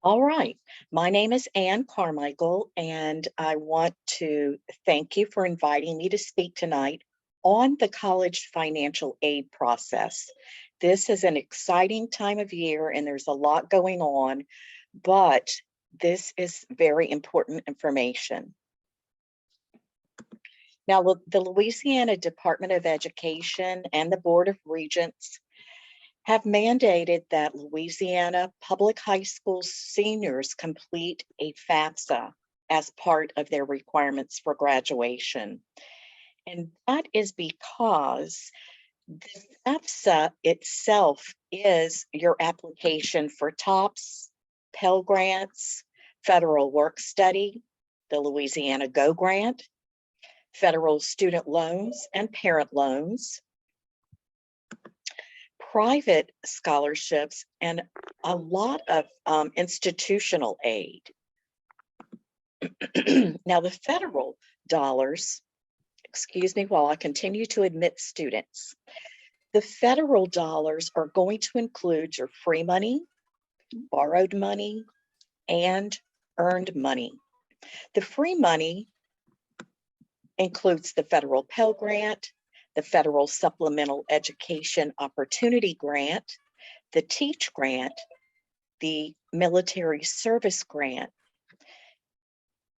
All right. My name is Ann Carmichael, and I want to thank you for inviting me to speak tonight on the college financial aid process. This is an exciting time of year, and there's a lot going on, but this is very important information. Now, the Louisiana Department of Education and the Board of Regents have mandated that Louisiana public high school seniors complete a FAFSA as part of their requirements for graduation. And that is because the FAFSA itself is your application for TOPS, Pell Grants, Federal Work Study, the Louisiana Go Grant, federal student loans and parent loans, private scholarships, and a lot of institutional aid. Now, the federal dollars, excuse me while I continue to admit students, the federal dollars are going to include your free money, borrowed money, and earned money. The free money includes the federal Pell Grant, the Federal Supplemental Education Opportunity Grant, the Teach Grant, the Military Service Grant,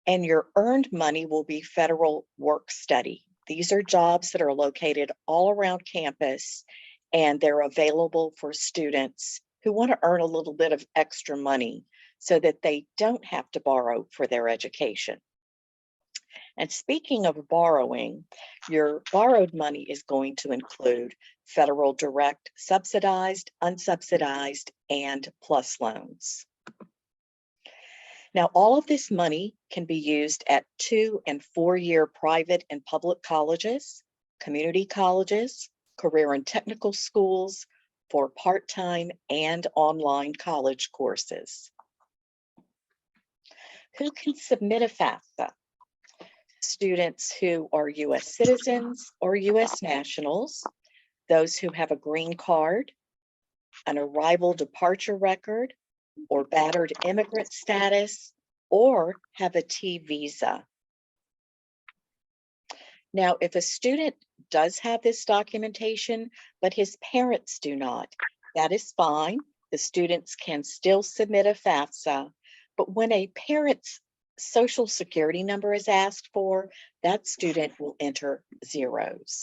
and your earned money will be Federal Work Study. These are jobs that are located all around campus, and they're available for students who want to earn a little bit of extra money so that they don't have to borrow for their education. And speaking of borrowing, your borrowed money is going to include federal direct, subsidized, unsubsidized, and plus loans. Now, all of this money can be used at 2- and 4-year private and public colleges, community colleges, career and technical schools, for part-time and online college courses. Who can submit a FAFSA? Students who are U.S. citizens or U.S. nationals, those who have a green card, an arrival departure record, or battered immigrant status, or have a T visa. Now, if a student does have this documentation, but his parents do not, that is fine. The students can still submit a FAFSA, but when a parent's Social Security number is asked for, that student will enter zeros.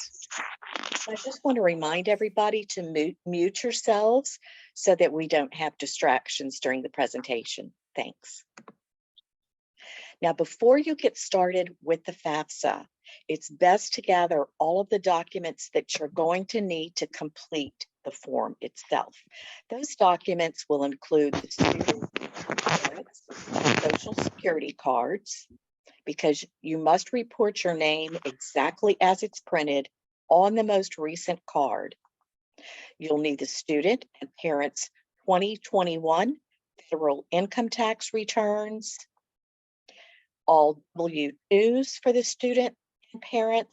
I just want to remind everybody to mute yourselves so that we don't have distractions during the presentation. Thanks. Now, before you get started with the FAFSA, it's best to gather all of the documents that you're going to need to complete the form itself. Those documents will include the student parents' Social Security cards, because you must report your name exactly as it's printed on the most recent card. You'll need the student and parents' 2021 federal income tax returns, all W-2s for the student and parent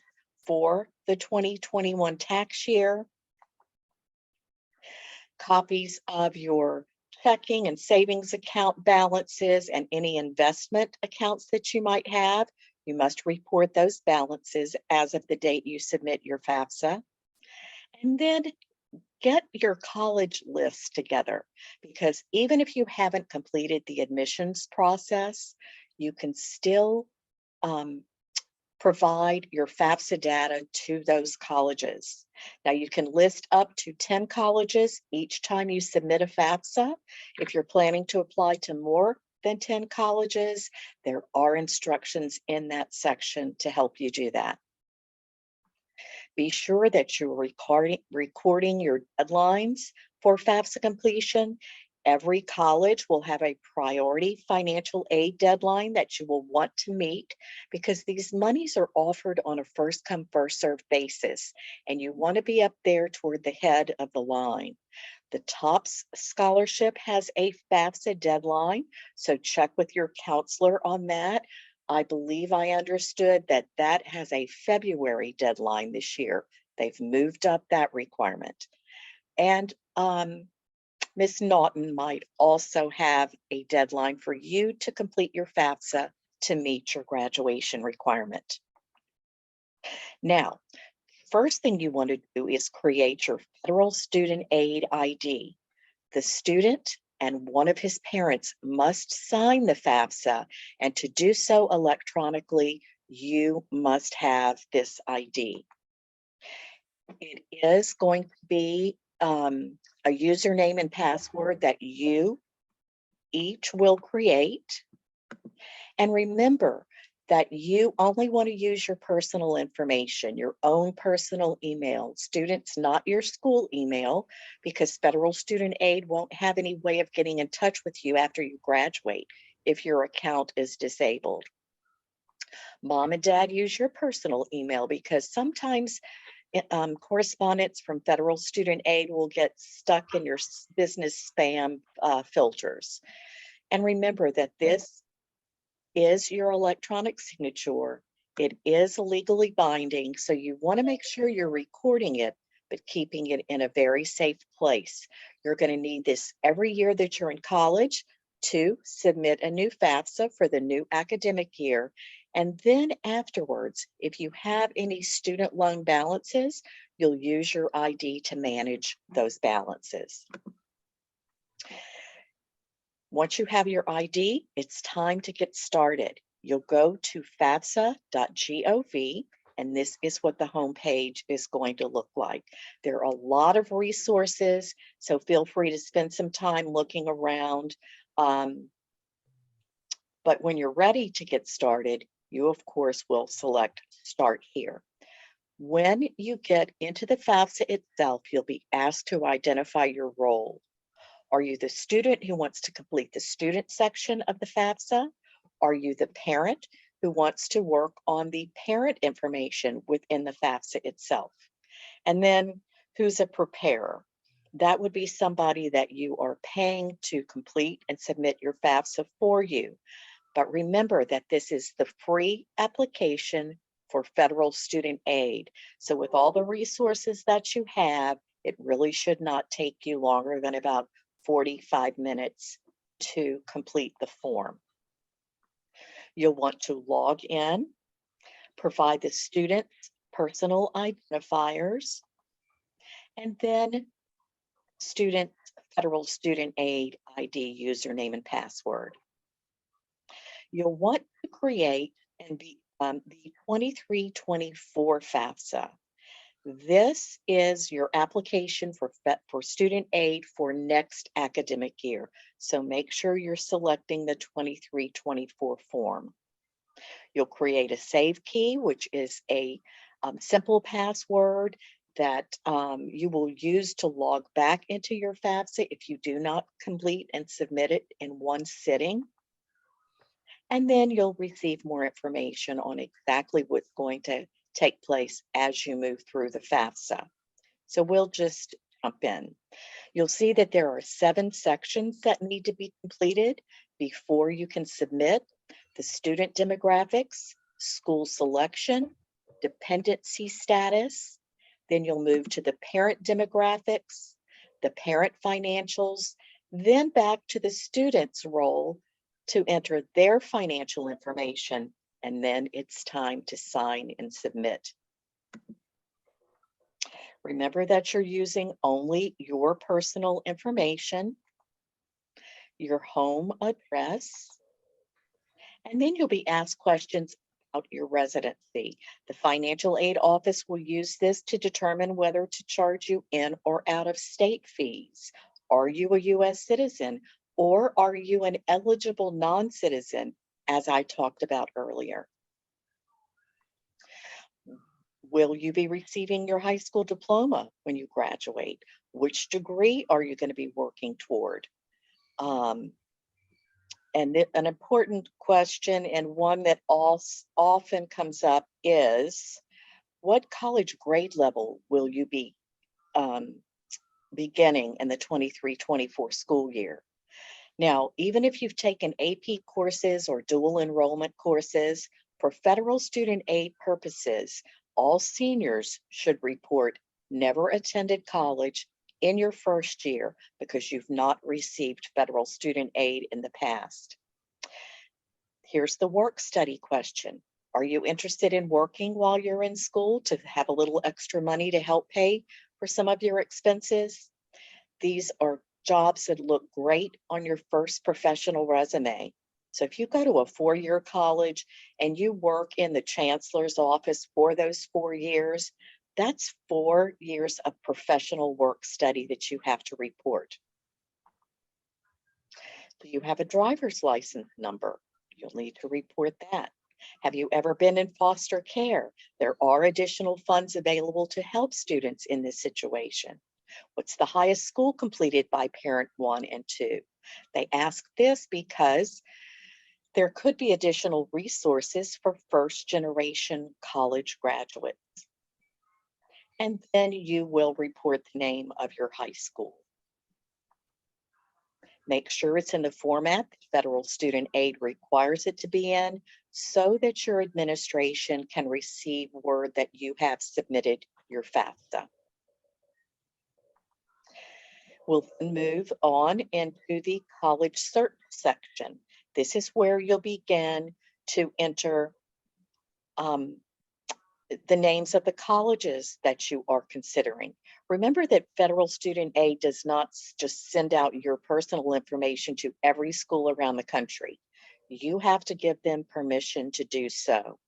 for the 2021 tax year, copies of your checking and savings account balances and any investment accounts that you might have. You must report those balances as of the date you submit your FAFSA. And then get your college list together, because even if you haven't completed the admissions process, you can still provide your FAFSA data to those colleges. Now, you can list up to 10 colleges each time you submit a FAFSA. If you're planning to apply to more than 10 colleges, there are instructions in that section to help you do that. Be sure that you're recording your deadlines for FAFSA completion. Every college will have a priority financial aid deadline that you will want to meet, because these monies are offered on a first come, first served basis, and you want to be up there toward the head of the line. The TOPS scholarship has a FAFSA deadline, so check with your counselor on that. I believe I understood that that has a February deadline this year. They've moved up that requirement. And Ms. Naughton might also have a deadline for you to complete your FAFSA to meet your graduation requirement. Now, first thing you want to do is create your federal student aid ID. The student and one of his parents must sign the FAFSA, and to do so electronically, you must have this ID. It is going to be a username and password that you each will create. And remember that you only want to use your personal information, your own personal email. Students, not your school email, because federal student aid won't have any way of getting in touch with you after you graduate if your account is disabled. Mom and dad, use your personal email, because sometimes correspondence from federal student aid will get stuck in your business spam filters. And remember that this is your electronic signature. It is legally binding, so you want to make sure you're recording it, but keeping it in a very safe place. You're going to need this every year that you're in college to submit a new FAFSA for the new academic year. And then afterwards, if you have any student loan balances, you'll use your ID to manage those balances. Once you have your ID, it's time to get started. You'll go to fafsa.gov, and this is what the homepage is going to look like. There are a lot of resources, so feel free to spend some time looking around. But when you're ready to get started, you of course will select Start Here. When you get into the FAFSA itself, you'll be asked to identify your role. Are you the student who wants to complete the student section of the FAFSA? Are you the parent who wants to work on the parent information within the FAFSA itself? And then who's a preparer? That would be somebody that you are paying to complete and submit your FAFSA for you. But remember that this is the free application for federal student aid. So with all the resources that you have, it really should not take you longer than about 45 minutes to complete the form. You'll want to log in, provide the student's personal identifiers, and then federal student aid ID username and password. You'll want to create and be the 23-24 FAFSA. This is your application for student aid for next academic year. So make sure you're selecting the 23-24 form. You'll create a save key, which is a simple password that you will use to log back into your FAFSA if you do not complete and submit it in one sitting. And then you'll receive more information on exactly what's going to take place as you move through the FAFSA. So we'll just jump in. You'll see that there are 7 sections that need to be completed before you can submit: the student demographics, school selection, dependency status. Then you'll move to the parent demographics, the parent financials, then back to the student's role to enter their financial information, and then it's time to sign and submit. Remember that you're using only your personal information, your home address, and then you'll be asked questions about your residency. The financial aid office will use this to determine whether to charge you in or out of state fees. Are you a U.S. citizen, or are you an eligible non-citizen, as I talked about earlier? Will you be receiving your high school diploma when you graduate? Which degree are you going to be working toward? And an important question, and one that often comes up, is what college grade level will you be beginning in the 23-24 school year? Now, even if you've taken AP courses or dual enrollment courses, for federal student aid purposes, all seniors should report never attended college in your first year because you've not received federal student aid in the past. Here's the work study question. Are you interested in working while you're in school to have a little extra money to help pay for some of your expenses? These are jobs that look great on your first professional resume. So if you go to a 4-year college and you work in the chancellor's office for those 4 years, that's 4 years of professional work study that you have to report. Do you have a driver's license number? You'll need to report that. Have you ever been in foster care? There are additional funds available to help students in this situation. What's the highest school completed by parent 1 and 2? They ask this because there could be additional resources for first-generation college graduates. And then you will report the name of your high school. Make sure it's in the format that federal student aid requires it to be in so that your administration can receive word that you have submitted your FAFSA. We'll then move on into the college search section. This is where you'll begin to enter the names of the colleges that you are considering. Remember that federal student aid does not just send out your personal information to every school around the country. You have to give them permission to do so.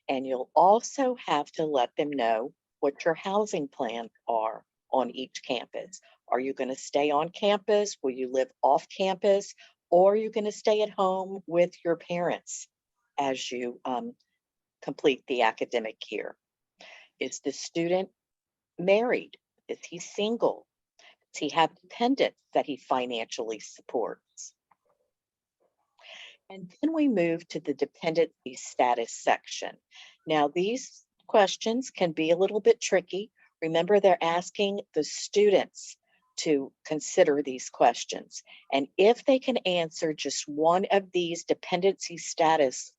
And you'll also have to let them know what your housing plans are on each campus. Are you going to stay on campus? Will you live off campus? Or are you going to stay at home with your parents as you complete the academic year? Is the student married? Is he single? Does he have dependents that he financially supports? And then we move to the dependency status section. Now, these questions can be a little bit tricky. Remember, they're asking the students to consider these questions. And if they can answer just one of these dependency status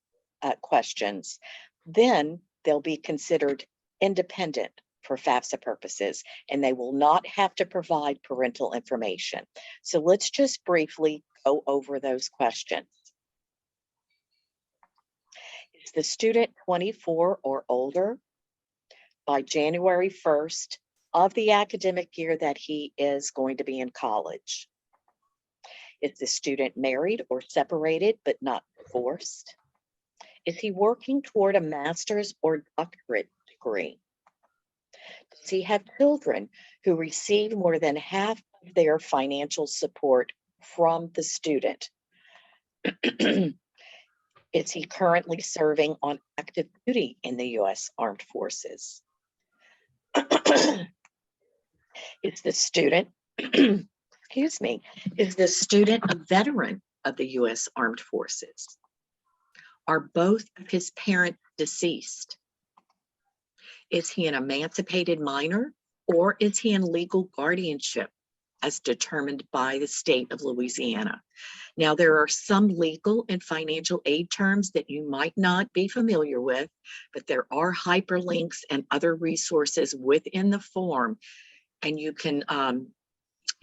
questions, then they'll be considered independent for FAFSA purposes, and they will not have to provide parental information. So let's just briefly go over those questions. Is the student 24 or older by January 1st of the academic year that he is going to be in college? Is the student married or separated but not divorced? Is he working toward a master's or doctorate degree? Does he have children who receive more than half of their financial support from the student? Is he currently serving on active duty in the U.S. Armed Forces? Is the student, excuse me, is the student a veteran of the U.S. Armed Forces? Are both of his parents deceased? Is he an emancipated minor, or is he in legal guardianship as determined by the state of Louisiana? Now, there are some legal and financial aid terms that you might not be familiar with, but there are hyperlinks and other resources within the form, and you can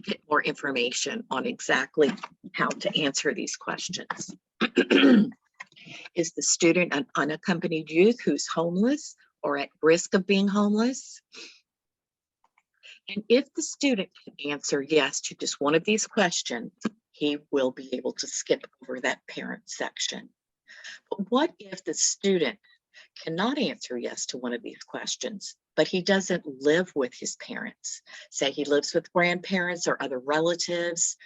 get more information on exactly how to answer these questions. Is the student an unaccompanied youth who's homeless or at risk of being homeless? And if the student can answer yes to just one of these questions, he will be able to skip over that parent section. But what if the student cannot answer yes to one of these questions, but he doesn't live with his parents? Say he lives with grandparents or other relatives.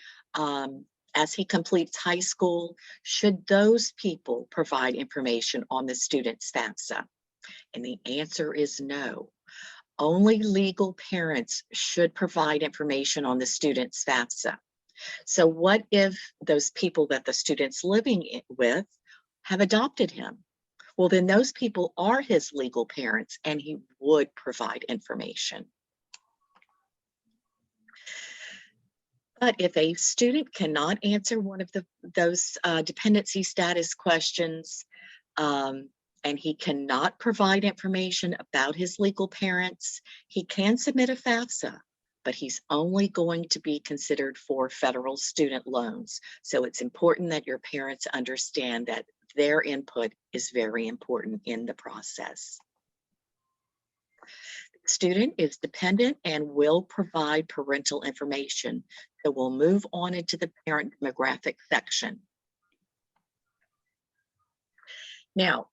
As he completes high school, should those people provide information on the student's FAFSA? And the answer is no. Only legal parents should provide information on the student's FAFSA. So what if those people that the student's living with have adopted him? Well, then those people are his legal parents, and he would provide information. But if a student cannot answer one of those dependency status questions, and he cannot provide information about his legal parents, he can submit a FAFSA but he's only going to be considered for federal student loans. So it's important that your parents understand that their input is very important in the process. The student is dependent and will provide parental information. So we'll move on into the parent demographic section. Now,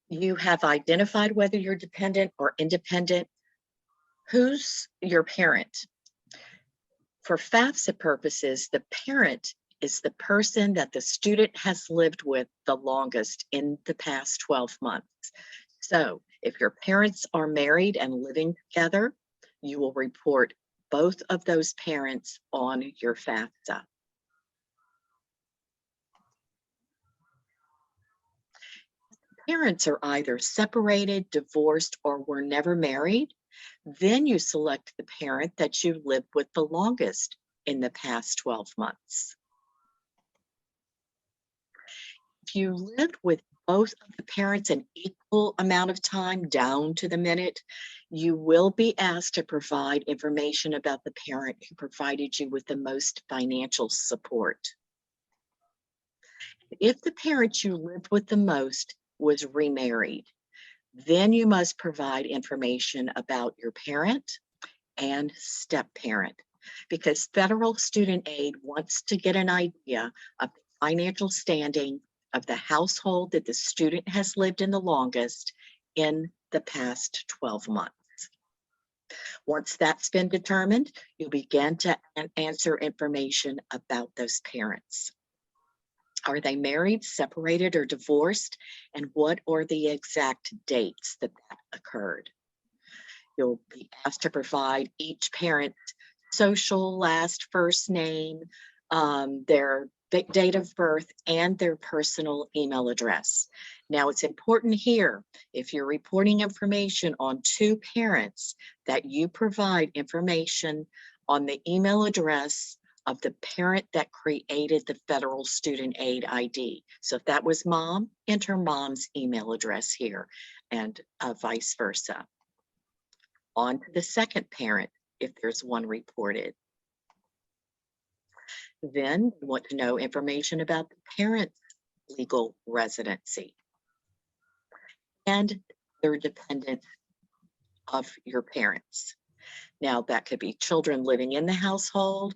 you have identified whether you're dependent or independent. Who's your parent? For FAFSA purposes, the parent is the person that the student has lived with the longest in the past 12 months. So if your parents are married and living together, you will report both of those parents on your FAFSA. Parents are either separated, divorced, or were never married, then you select the parent that you lived with the longest in the past 12 months. If you lived with both of the parents an equal amount of time down to the minute, you will be asked to provide information about the parent who provided you with the most financial support. If the parent you lived with the most was remarried, then you must provide information about your parent and step-parent, because federal student aid wants to get an idea of the financial standing of the household that the student has lived in the longest in the past 12 months. Once that's been determined, you'll begin to answer information about those parents. Are they married, separated, or divorced? And what are the exact dates that occurred? You'll be asked to provide each parent's social, last, first name, their date of birth, and their personal email address. Now, it's important here, if you're reporting information on two parents, that you provide information on the email address of the parent that created the federal student aid ID. So if that was mom, enter mom's email address here, and vice versa. On to the second parent, if there's one reported. Then you want to know information about the parent's legal residency and their dependents of your parents. Now, that could be children living in the household,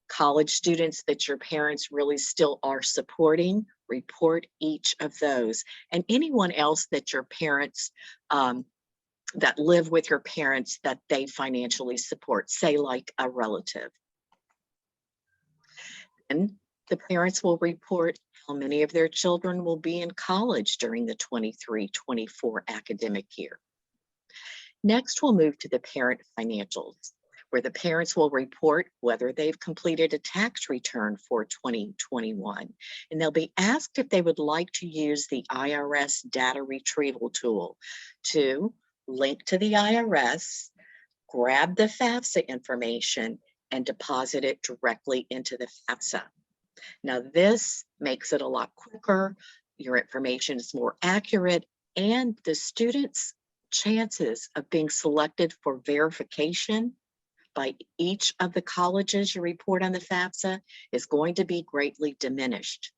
college students that your parents really still are supporting, report each of those, and anyone else that your parents that live with your parents that they financially support, say like a relative. And the parents will report how many of their children will be in college during the 23-24 academic year. Next, we'll move to the parent financials, where the parents will report whether they've completed a tax return for 2021. And they'll be asked if they would like to use the IRS data retrieval tool to link to the IRS, grab the FAFSA information, and deposit it directly into the FAFSA. Now, this makes it a lot quicker, your information is more accurate, and the student's chances of being selected for verification by each of the colleges you report on the FAFSA is going to be greatly diminished.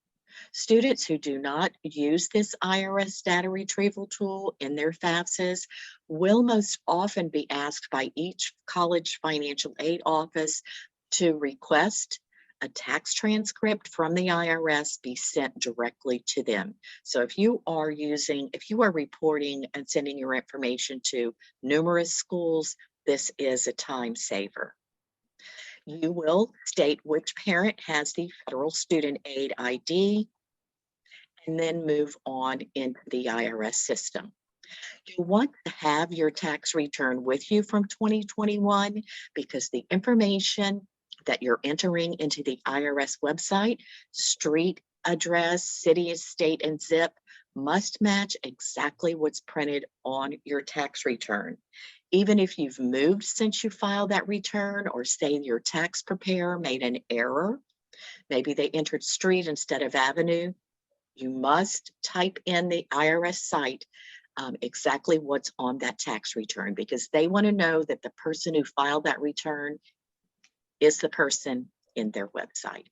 Students who do not use this IRS data retrieval tool in their FAFSAs will most often be asked by each college financial aid office to request a tax transcript from the IRS be sent directly to them. So if you are reporting and sending your information to numerous schools, this is a time saver. You will state which parent has the federal student aid ID and then move on into the IRS system. You want to have your tax return with you from 2021 because the information that you're entering into the IRS website, street address, city, state, and zip, must match exactly what's printed on your tax return. Even if you've moved since you filed that return, or say your tax preparer made an error, maybe they entered street instead of avenue, you must type in the IRS site exactly what's on that tax return, because they want to know that the person who filed that return is the person in their website.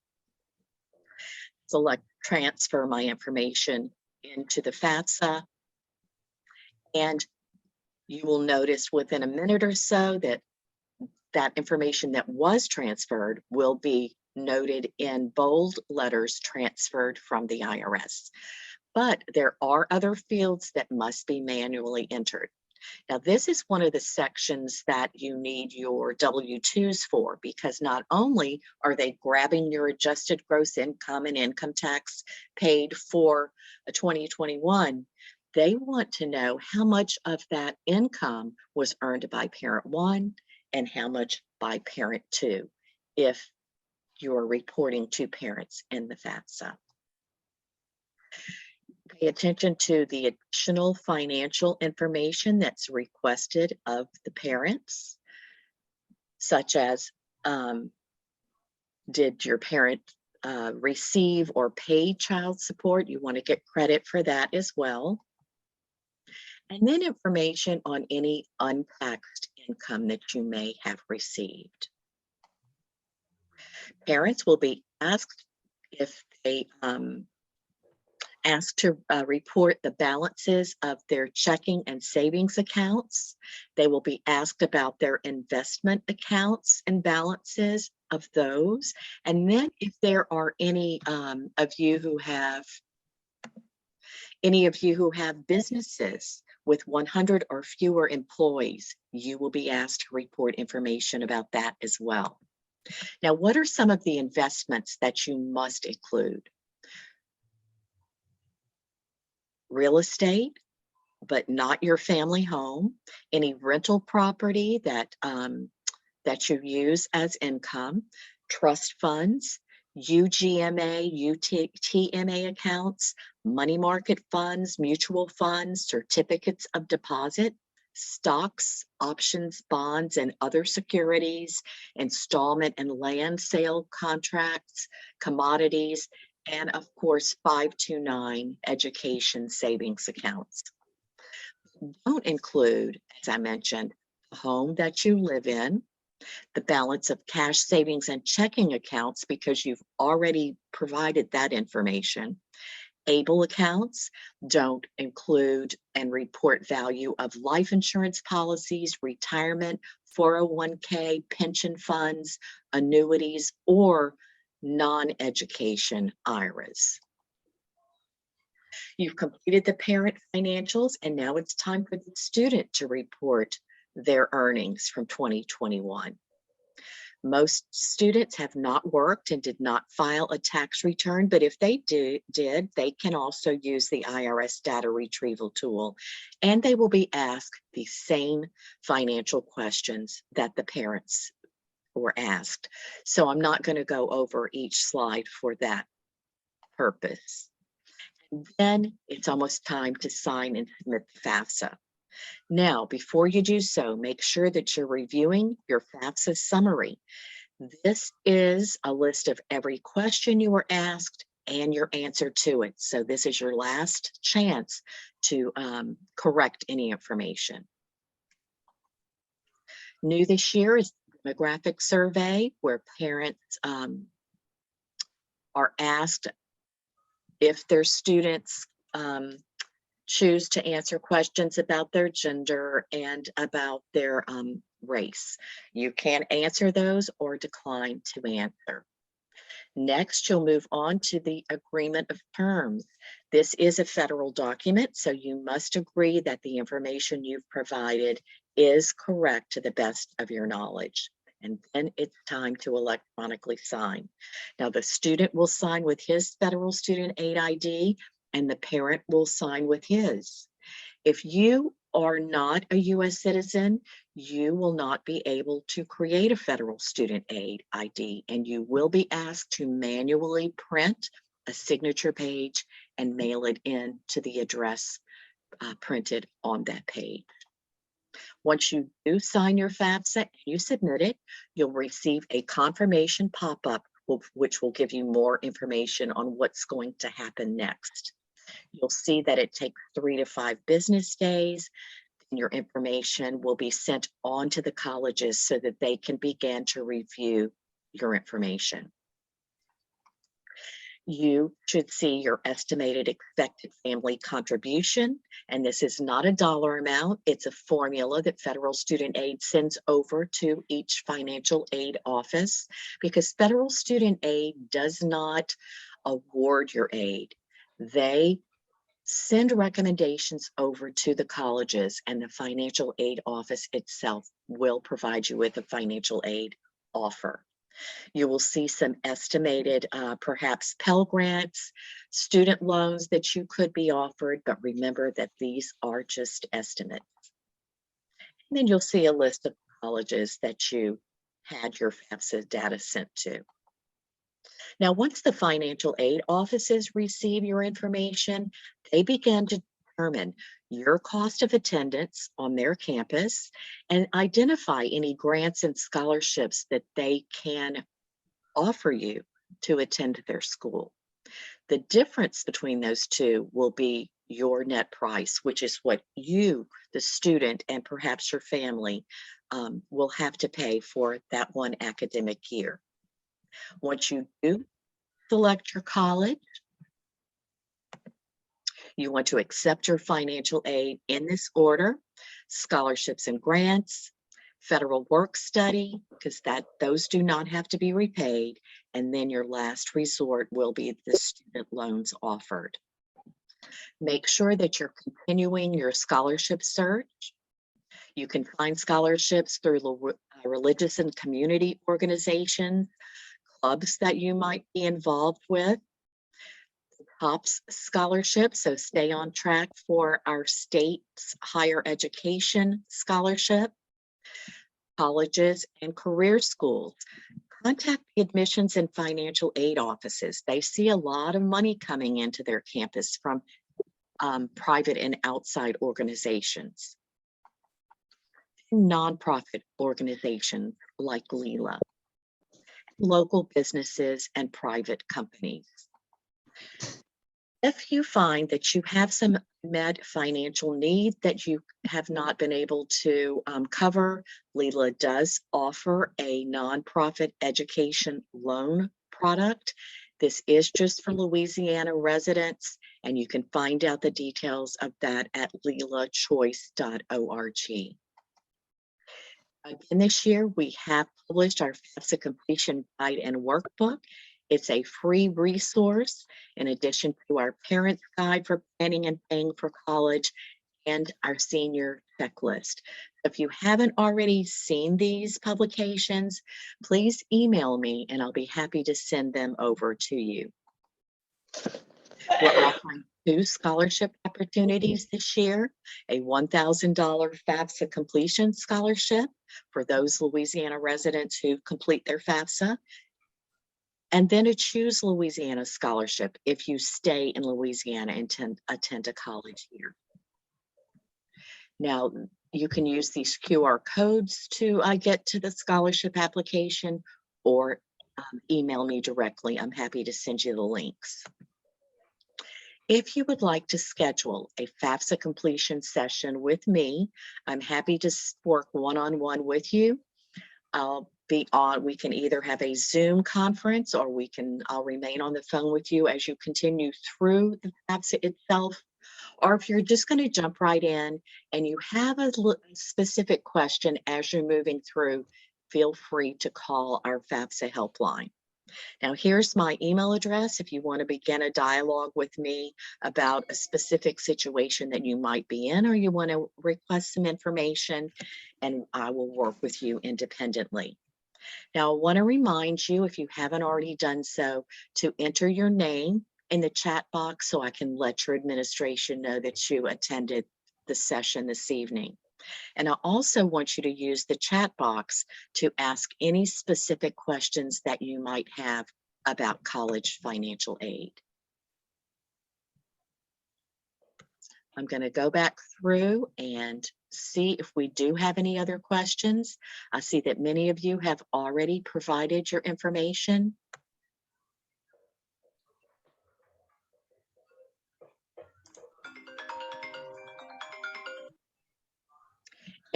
Select transfer my information into the Fafsa, and you will notice within a minute or so that that information that was transferred will be noted in bold letters, transferred from the IRS. But there are other fields that must be manually entered. Now, this is one of the sections that you need your W-2s for, because not only are they grabbing your adjusted gross income and income tax paid for 2021, they want to know how much of that income was earned by parent one and how much by parent two, if you're reporting to parents in the Fafsa. Pay attention to the additional financial information that's requested of the parents, such as did your parent receive or pay child support? You want to get credit for that as well. And then information on any untaxed income that you may have received. Parents will be asked if they asked to report the balances of their checking and savings accounts. They will be asked about their investment accounts and balances of those. And then if there are any of you who have businesses with 100 or fewer employees, you will be asked to report information about that as well. Now, what are some of the investments that you must include? Real estate, but not your family home, any rental property that you use as income, trust funds, UGMA, UTMA accounts, money market funds, mutual funds, certificates of deposit, stocks, options, bonds, and other securities, installment and land sale contracts, commodities, and of course, 529 education savings accounts. Don't include, as I mentioned, the home that you live in, the balance of cash savings and checking accounts, because you've already provided that information. ABLE accounts. Don't include and report value of life insurance policies, retirement, 401k, pension funds, annuities, or non-education IRAs. You've completed the parent financials, and now it's time for the student to report their earnings from 2021. Most students have not worked and did not file a tax return, but if they did, they can also use the IRS data retrieval tool, and they will be asked the same financial questions that the parents were asked. So I'm not going to go over each slide for that purpose. And then it's almost time to sign and submit the Fafsa. Now, before you do so, make sure that you're reviewing your Fafsa summary. This is a list of every question you were asked and your answer to it. So this is your last chance to correct any information. New this year is the demographic survey, where parents are asked if their students choose to answer questions about their gender and about their race. You can answer those or decline to answer. Next, you'll move on to the agreement of terms. This is a federal document, so you must agree that the information you've provided is correct to the best of your knowledge. And then it's time to electronically sign. Now, the student will sign with his federal student aid ID, and the parent will sign with his. If you are not a U.S. citizen, you will not be able to create a federal student aid ID, and you will be asked to manually print a signature page and mail it in to the address printed on that page. Once you do sign your Fafsa and you submit it, you'll receive a confirmation pop-up, which will give you more information on what's going to happen next. You'll see that it takes 3 to 5 business days, and your information will be sent on to the colleges so that they can begin to review your information. You should see your estimated expected family contribution, and this is not a dollar amount. It's a formula that federal student aid sends over to each financial aid office, because federal student aid does not award your aid. They send recommendations over to the colleges, and the financial aid office itself will provide you with a financial aid offer. You will see some estimated, perhaps Pell Grants, student loans that you could be offered, but remember that these are just estimates. And then you'll see a list of colleges that you had your FAFSA data sent to. Now, once the financial aid offices receive your information, they begin to determine your cost of attendance on their campus and identify any grants and scholarships that they can offer you to attend their school. The difference between those two will be your net price, which is what you, the student, and perhaps your family will have to pay for that one academic year. Once you do select your college, you want to accept your financial aid in this order: scholarships and grants, federal work study, because those do not have to be repaid, and then your last resort will be the student loans offered. Make sure that you're continuing your scholarship search. You can find scholarships through religious and community organizations, clubs that you might be involved with, TOPS scholarships, so stay on track for our state's higher education scholarship, colleges and career schools. Contact the admissions and financial aid offices. They see a lot of money coming into their campus from private and outside organizations. Nonprofit organizations like Leela, local businesses and private companies. If you find that you have some met financial need that you have not been able to cover, Leela does offer a nonprofit education loan product. This is just for Louisiana residents, and you can find out the details of that at leelachoice.org. Again, this year we have published our FAFSA Completion Guide and Workbook. It's a free resource in addition to our Parents Guide for Planning and Paying for College and our Senior Checklist. If you haven't already seen these publications, please email me and I'll be happy to send them over to you. We're offering 2 scholarship opportunities this year: a $1,000 FAFSA Completion Scholarship for those Louisiana residents who complete their FAFSA, and then a Choose Louisiana Scholarship if you stay in Louisiana and attend a college here. Now, you can use these QR codes to get to the scholarship application, or email me directly. I'm happy to send you the links. If you would like to schedule a FAFSA completion session with me, I'm happy to work one-on-one with you. We can either have a Zoom conference, or I'll remain on the phone with you as you continue through the FAFSA itself. Or if you're just going to jump right in and you have a specific question as you're moving through, feel free to call our FAFSA helpline. Now, here's my email address if you want to begin a dialogue with me about a specific situation that you might be in, or you want to request some information, and I will work with you independently. Now, I want to remind you, if you haven't already done so, to enter your name in the chat box so I can let your administration know that you attended the session this evening. And I also want you to use the chat box to ask any specific questions that you might have about college financial aid. I'm going to go back through and see if we do have any other questions. I see that many of you have already provided your information.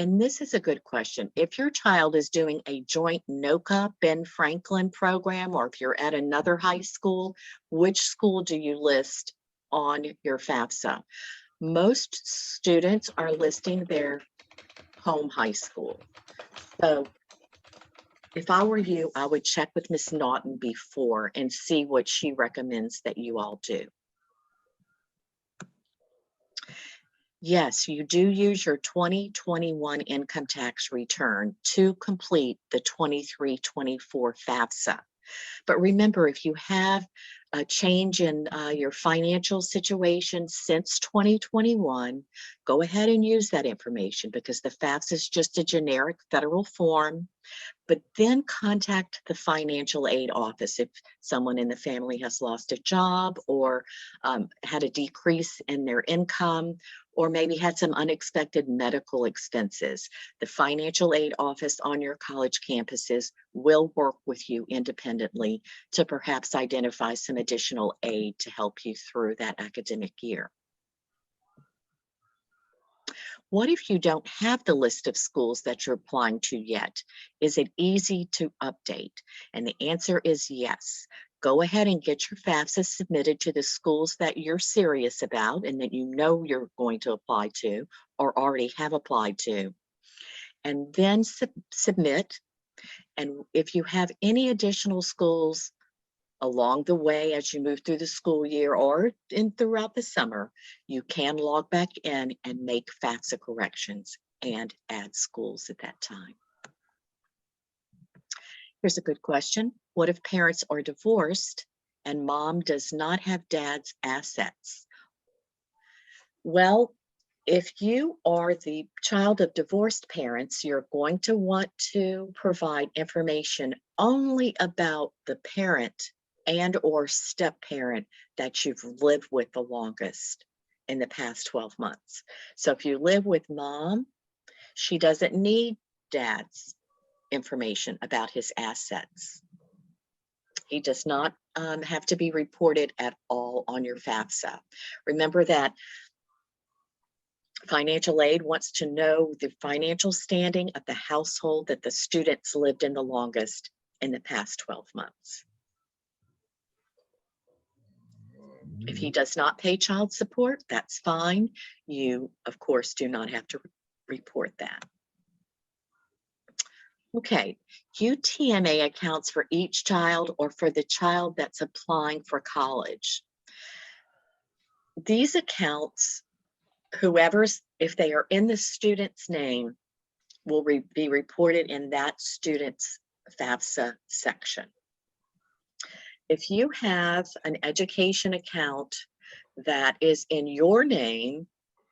And this is a good question. If your child is doing a joint NOCA Ben Franklin program, or if you're at another high school, which school do you list on your FAFSA? Most students are listing their home high school. So if I were you, I would check with Miss Naughton before and see what she recommends that you all do. Yes, you do use your 2021 income tax return to complete the 23-24 FAFSA. But remember, if you have a change in your financial situation since 2021, go ahead and use that information, because the FAFSA is just a generic federal form. But then contact the financial aid office if someone in the family has lost a job, or had a decrease in their income, or maybe had some unexpected medical expenses. The financial aid office on your college campuses will work with you independently to perhaps identify some additional aid to help you through that academic year. What if you don't have the list of schools that you're applying to yet? Is it easy to update? And the answer is yes. Go ahead and get your FAFSA submitted to the schools that you're serious about and that you know you're going to apply to or already have applied to. And then submit. And if you have any additional schools along the way as you move through the school year or throughout the summer, you can log back in and make FAFSA corrections and add schools at that time. Here's a good question. What if parents are divorced and mom does not have dad's assets? Well, if you are the child of divorced parents, you're going to want to provide information only about the parent and or step parent that you've lived with the longest in the past 12 months. So if you live with mom, she doesn't need dad's information about his assets. He does not have to be reported at all on your FAFSA. Remember that financial aid wants to know the financial standing of the household that the students lived in the longest in the past 12 months. If he does not pay child support, that's fine. You, of course, do not have to report that. Okay, UTMA accounts for each child or for the child that's applying for college. These accounts, if they are in the student's name, will be reported in that student's FAFSA section. If you have an education account that is in your name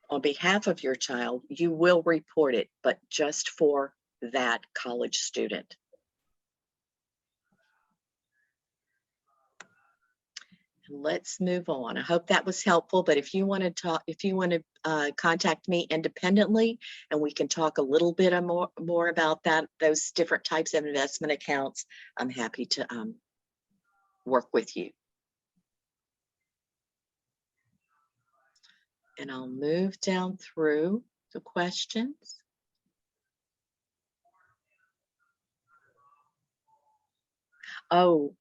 on behalf of your child, you will report it, but just for that college student. Let's move on. I hope that was helpful, but if you want to contact me independently and we can talk a little bit more about those different types of investment accounts, I'm happy to work with you. And I'll move down through the questions. Oh,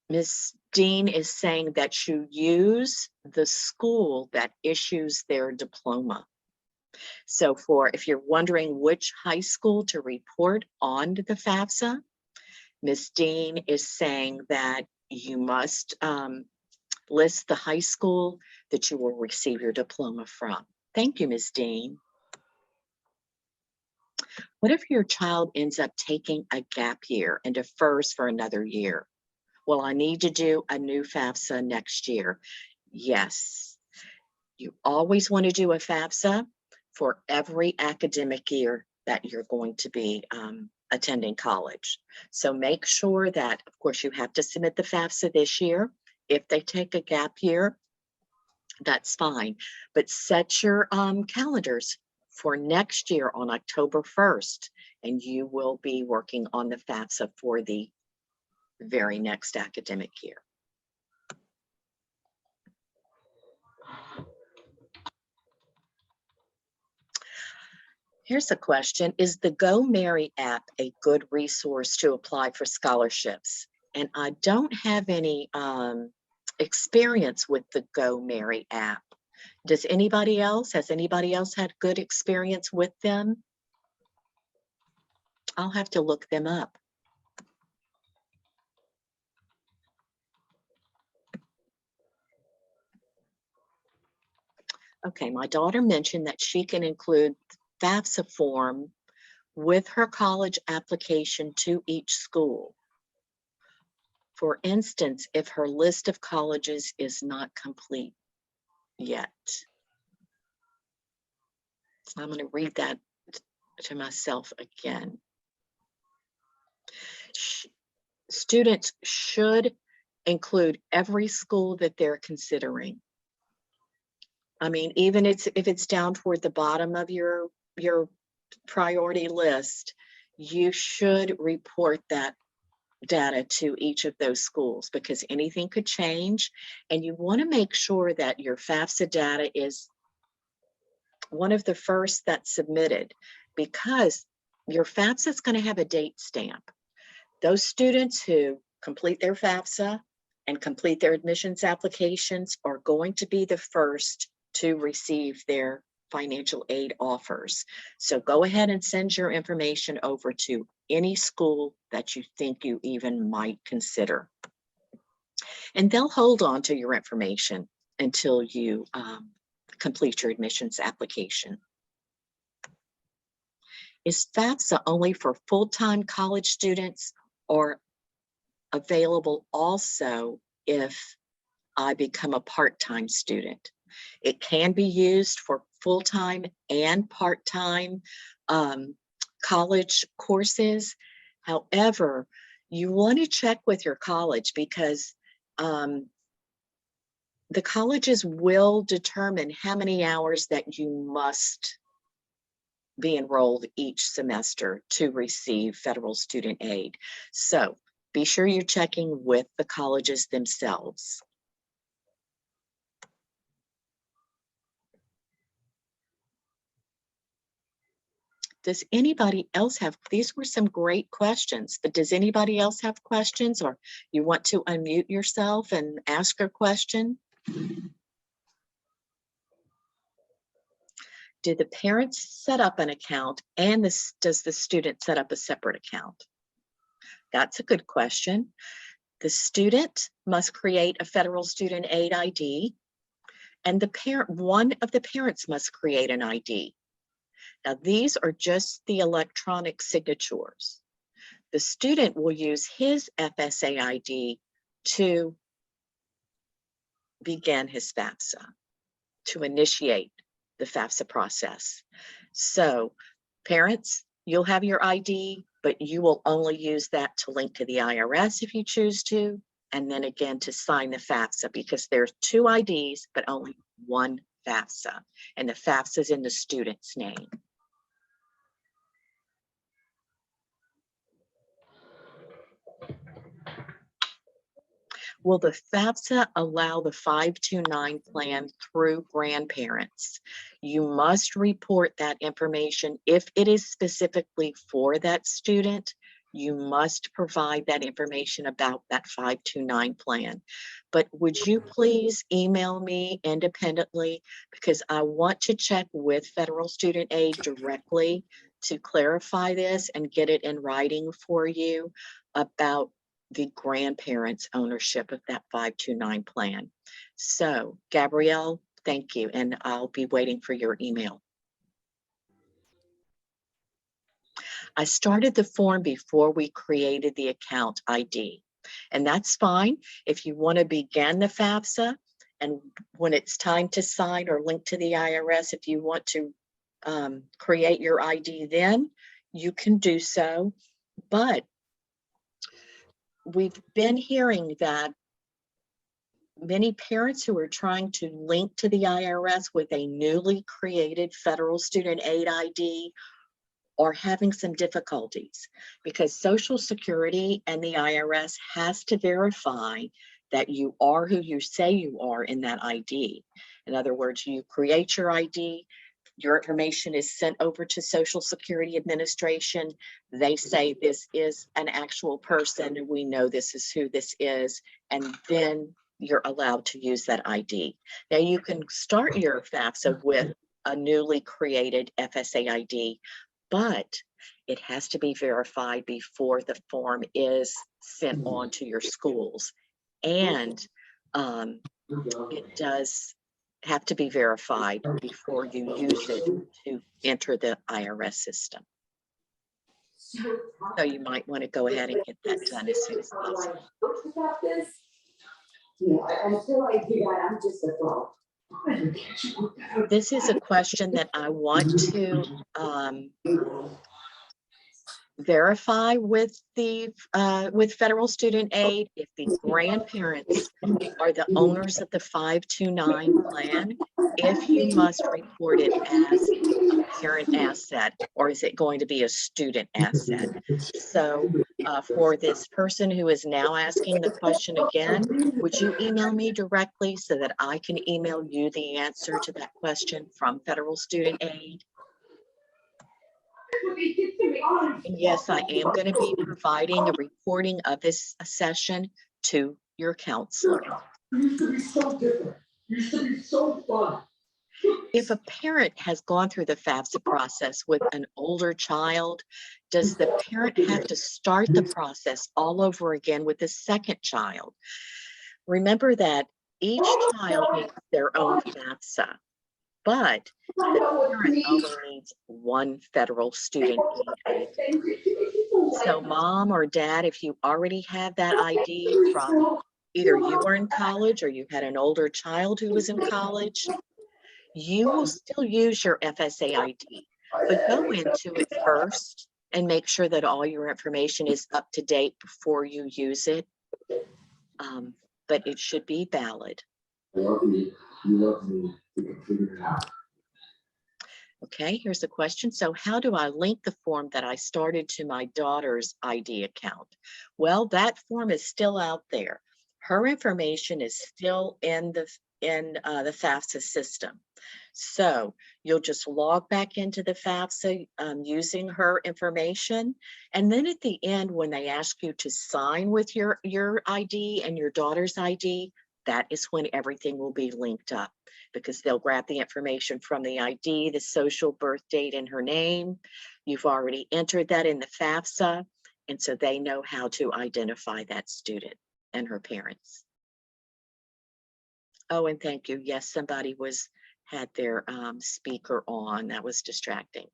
Ms. Dean is saying that you use the school that issues their diploma. So if you're wondering which high school to report on the FAFSA, Ms. Dean is saying that you must list the high school that you will receive your diploma from. Thank you, Ms. Dean. What if your child ends up taking a gap year and defers for another year? Well, I need to do a new FAFSA next year. Yes, you always want to do a FAFSA for every academic year that you're going to be attending college. So make sure that, of course, you have to submit the FAFSA this year. If they take a gap year, that's fine. But set your calendars for next year on October 1st, and you will be working on the FAFSA for the very next academic year. Here's a question. Is the Go Mary app a good resource to apply for scholarships? And I don't have any experience with the Go Mary app. Has anybody else had good experience with them? I'll have to look them up. Okay, my daughter mentioned that she can include FAFSA form with her college application to each school. For instance, if her list of colleges is not complete yet. So I'm going to read that to myself again. Students should include every school that they're considering. I mean, even if it's down toward the bottom of your priority list, you should report that data to each of those schools because anything could change, and you want to make sure that your FAFSA data is one of the first that's submitted, because your FAFSA is going to have a date stamp. Those students who complete their FAFSA and complete their admissions applications are going to be the first to receive their financial aid offers. So go ahead and send your information over to any school that you think you even might consider. And they'll hold on to your information until you complete your admissions application. Is FAFSA only for full-time college students or available also if I become a part-time student? It can be used for full-time and part-time college courses. However, you want to check with your college because the colleges will determine how many hours that you must be enrolled each semester to receive federal student aid. So be sure you're checking with the colleges themselves. Does anybody else have, these were some great questions, but does anybody else have questions, or you want to unmute yourself and ask a question? Do the parents set up an account and does the student set up a separate account? That's a good question. The student must create a federal student aid ID, and one of the parents must create an ID. Now, these are just the electronic signatures. The student will use his FSA ID to begin his FAFSA, to initiate the FAFSA process. So, parents, you'll have your ID, but you will only use that to link to the IRS if you choose to, and then again to sign the FAFSA, because there's two IDs, but only one FAFSA, and the FAFSA is in the student's name. Will the FAFSA allow the 529 plan through grandparents? You must report that information. If it is specifically for that student, you must provide that information about that 529 plan. But would you please email me independently, because I want to check with Federal Student Aid directly to clarify this and get it in writing for you about the grandparents' ownership of that 529 plan. So, Gabrielle, thank you, and I'll be waiting for your email. I started the form before we created the account ID, and that's fine. If you want to begin the FAFSA, and when it's time to sign or link to the IRS, if you want to create your ID then, you can do so. But we've been hearing that many parents who are trying to link to the IRS with a newly created federal student aid ID are having some difficulties, because Social Security and the IRS has to verify that you are who you say you are in that ID. In other words, you create your ID, Your information is sent over to Social Security Administration. They say this is an actual person. We know this is who this is. And then you're allowed to use that ID. Now you can start your FAFSA with a newly created FSA ID, but it has to be verified before the form is sent on to your schools. And it does have to be verified before you use it to enter the IRS system. So you might want to go ahead and get that done as soon as possible. This is a question that I want to verify with the with federal student aid. If the grandparents are the owners of the 529 plan, if you must report it as a parent asset, or is it going to be a student asset? So for this person who is now asking the question again, would you email me directly so that I can email you the answer to that question from federal student aid? And yes, I am going to be providing a recording of this session to your counselor. It used to be so different. It used to be so fun. If a parent has gone through the FAFSA process with an older child, does the parent have to start the process all over again with the second child? Remember that each child needs their own FAFSA, but the parent only needs one federal student aid ID. So mom or dad, if you already have that ID from either you were in college or you had an older child who was in college, you will still use your FSA ID, but go into it first and make sure that all your information is up to date before you use it. But it should be valid. Okay, here's a question. So how do I link the form that I started to my daughter's ID account? Well, that form is still out there. Her information is still in the FAFSA system. So you'll just log back into the FAFSA using her information. And then at the end, when they ask you to sign with your ID and your daughter's ID, that is when everything will be linked up, because they'll grab the information from the ID, the social, birth date, and her name. You've already entered that in the FAFSA, and so they know how to identify that student and her parents. Oh, and thank you. Yes, somebody had their speaker on. That was distracting.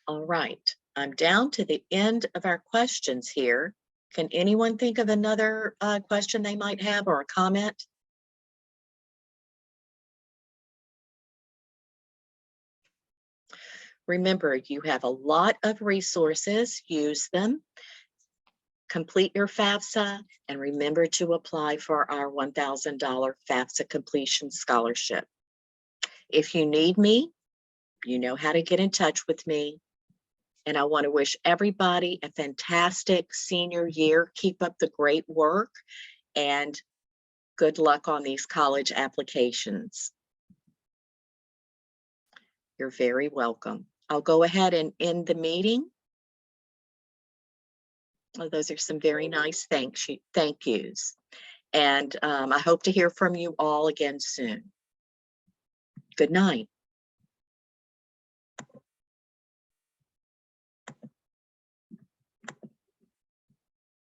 All right, I'm down to the end of our questions here. Can anyone think of another question they might have or a comment? Remember, you have a lot of resources, use them. Complete your FAFSA, and remember to apply for our $1,000 FAFSA completion scholarship. If you need me, you know how to get in touch with me. And I want to wish everybody a fantastic senior year. Keep up the great work and good luck on these college applications. You're very welcome. I'll go ahead and end the meeting. Oh, those are some very nice thank yous. And I hope to hear from you all again soon. Good night.